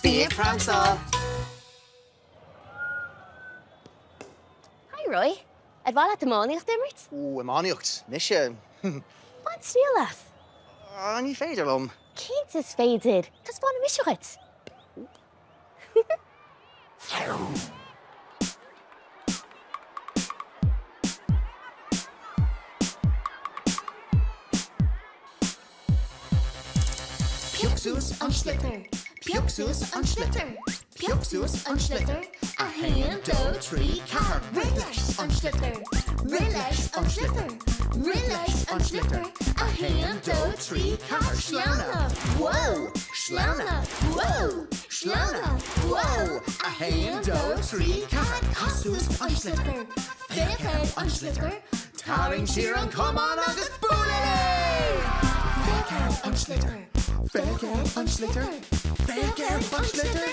Bia Pramsáil. Hi, Roy. I'd bhla Iománaíocht imirt? Iománaíocht. Misha. Ban snílas. Ní féidir lom. Céint is féidir. Cos bána miseoit. Pheabhsús an slitter. Pheabhsús an slitter. Pheabhsús an slitter. A haon, dó, trí, ceathair. Rileis an slitter. Rileis an slitter. Rileis an slitter. A haon, dó, trí, ceathair. Sleanna. Whoa. Sleanna. Whoa. Sleanna. Whoa. A haon, dó, trí, ceathair. Cosús an slitter. Feicéad an slitter. Tarring siar an cumann agus búlaí. Feicéad an slitter. Feicéad an slitter. Feicéad an slitter.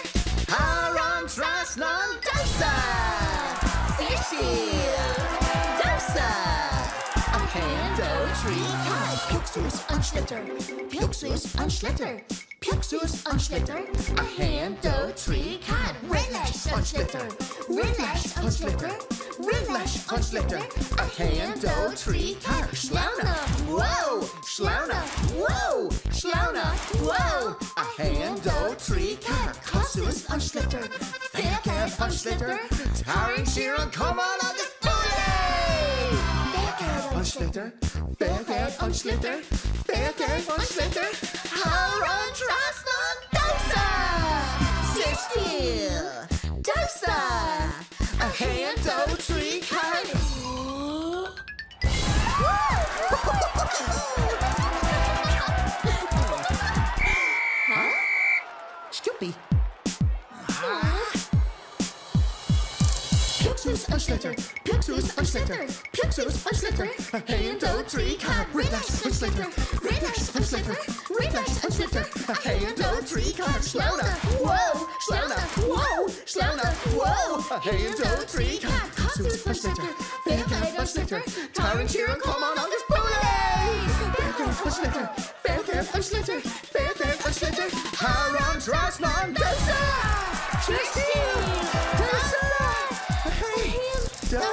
Har an trasnan dosa. Fhíorsail. Dosa. A haon, dó, trí, ceathair. Pheabhsús an slitter. Pheabhsús an slitter. Pheabhsús an slitter. A haon, dó, trí, ceathair. Rileis an slitter. Rileis an slitter. Rileis an slitter. A haon, dó, trí, ceathair. Sleanna. Whoa. Sleanna. Whoa. Sleanna. Whoa. A haon, dó, trí, ceathair. Cosús an slitter. Feicéad an slitter. Tarring siar an cumann agus búlaí. Feicéad an slitter. Feicéad an slitter. Feicéad an slitter. Har an trasnan dosa. Fhíorsail. Dosa. A haon, dó, trí, ceathair. Huh? Stupid. Pheabhsús an slitter. Pheabhsús an slitter. Pheabhsús an slitter. A haon, dó, trí, ceathair. Rileis an slitter. Rileis an slitter. Rileis an slitter. A haon, dó, trí, ceathair. Sleanna. Whoa. Sleanna. Whoa. Sleanna. Whoa. A haon, dó, trí, ceathair. Cosús an slitter. Feicéad an slitter. Tarring siar an cumann agus búlaí. Feicéad an slitter. Feicéad an slitter. Feicéad an slitter. Har an trasnan dosa. Fhíorsail. Dosa. A haon, dó.